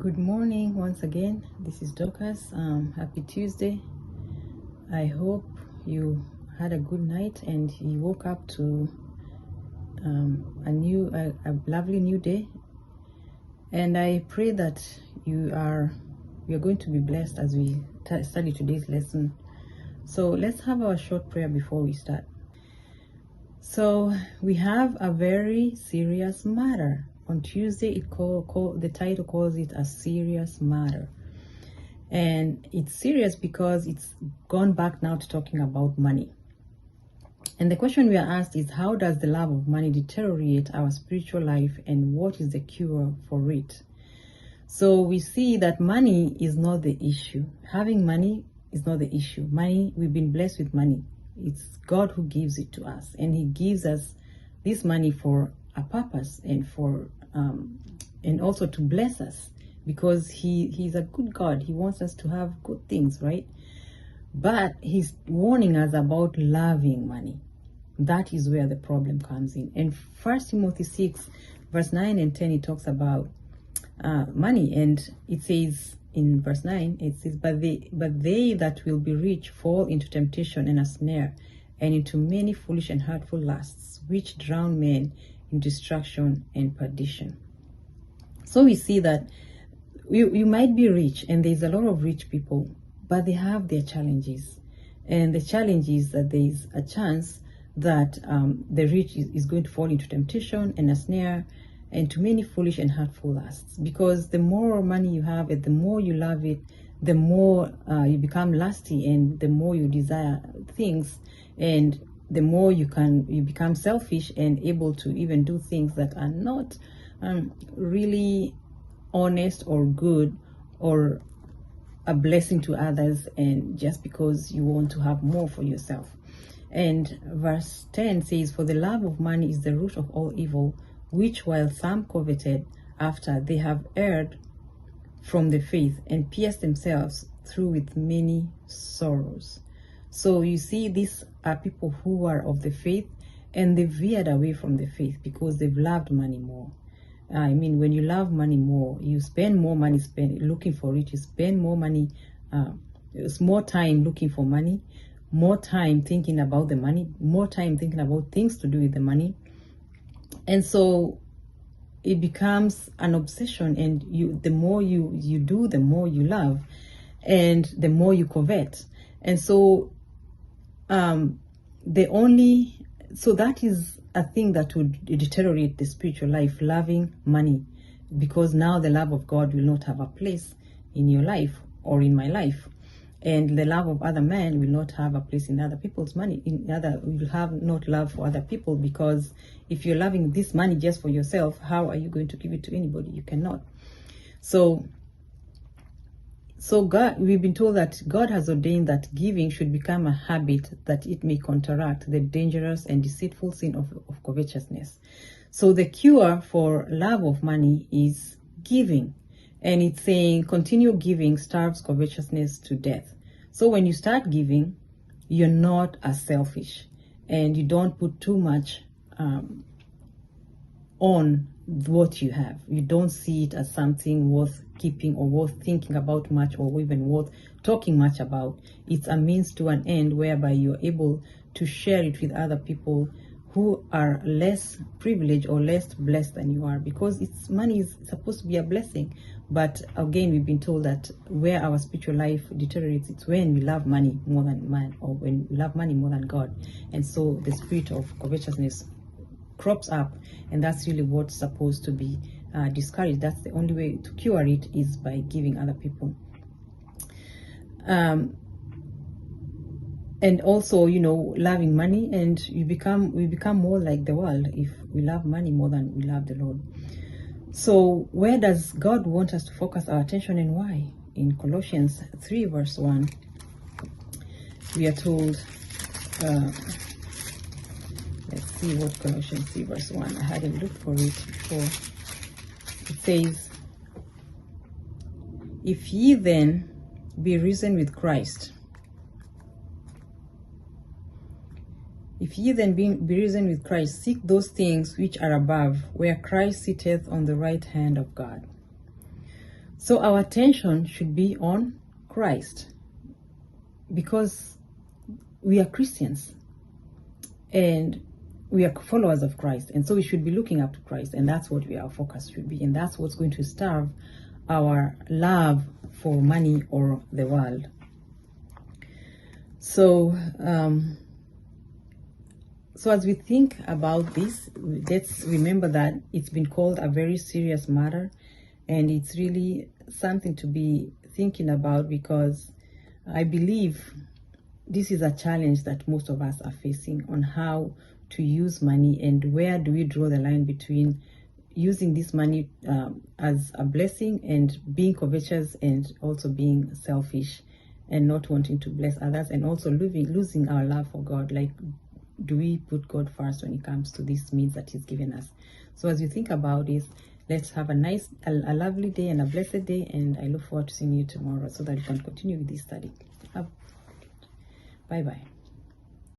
Good morning once again. This is Dorcas. Happy Tuesday. I hope you had a good night and you woke up to a lovely new day. And I pray that we are going to be blessed as we study today's lesson. So let's have our short prayer before we start. So we have a very serious matter. On Tuesday, the title calls it a serious matter. And it's serious because it's gone back now to talking about money. And the question we are asked is, how does the love of money deteriorate our spiritual life, and what is the cure for it? So we see that money is not the issue. Having money is not the issue. Money, we've been blessed with money. It's God who gives it to us, and He gives us this money for a purpose and for and also to bless us, because He's a good God. He wants us to have good things, right? But He's warning us about loving money. That is where the problem comes in. And 1 Timothy 6 verse 9 and 10, it talks about money, and it says in verse 9, it says, but they that will be rich fall into temptation and a snare, and into many foolish and hurtful lusts, which drown men in destruction and perdition. So we see that you might be rich, and there's a lot of rich people, but they have their challenges. And the challenge is that there is a chance that the rich is going to fall into temptation and a snare, and to many foolish and hurtful lusts. Because the more money you have, and the more you love it, the more you become lusty, and the more you desire things, and the more you become selfish and able to even do things that are not really honest or good or a blessing to others, and just because you want to have more for yourself. And verse 10 says, for the love of money is the root of all evil, which while some coveted after, they have erred from the faith, and pierced themselves through with many sorrows. So you see, these are people who are of the faith, and they veered away from the faith because they've loved money more. I mean, when you love money more, you spend more money looking for it. You spend more money, it's more time looking for money, more time thinking about the money, more time thinking about things to do with the money. And so it becomes an obsession, and the more you do, the more you love, and the more you covet. And so so that is a thing that would deteriorate the spiritual life, loving money, because now the love of God will not have a place in your life or in my life, and the love of other men will not have a place in other people's money. You'll have not love for other people, because if you're loving this money just for yourself, how are you going to give it to anybody? You cannot. So God, we've been told that God has ordained that giving should become a habit, that it may counteract the dangerous and deceitful sin of covetousness. So the cure for love of money is giving. And it's saying continual giving starves covetousness to death. So when you start giving, you're not as selfish, and you don't put too much on what you have. You don't see it as something worth keeping or worth thinking about much, or even worth talking much about. It's a means to an end whereby you're able to share it with other people who are less privileged or less blessed than you are, because money is supposed to be a blessing. But again, we've been told that where our spiritual life deteriorates, it's when we love money more than man, or when we love money more than God. And so the spirit of covetousness crops up, and that's really what's supposed to be discouraged. That's the only way to cure it, is by giving other people. And also, loving money, and we become more like the world if we love money more than we love the Lord. So where does God want us to focus our attention, and why? In Colossians 3 verse 1, we are told, let's see what Colossians 3 verse 1, I hadn't looked for it before. It says, if ye then be risen with Christ, if ye then be risen with Christ, seek those things which are above, where Christ sitteth on the right hand of God. So our attention should be on Christ, because we are Christians and we are followers of Christ, and so we should be looking up to Christ, and that's what our focus should be, and that's what's going to starve our love for money or the world. So so as we think about this, let's remember that it's been called a very serious matter, and it's really something to be thinking about, because I believe this is a challenge that most of us are facing on how to use money, and where do we draw the line between using this money as a blessing and being covetous, and also being selfish and not wanting to bless others, and also losing our love for God. Like, do we put God first when it comes to these needs that He's given us? So as you think about this, let's have a lovely day and a blessed day, and I look forward to seeing you tomorrow so that we can continue with this study. Bye-bye.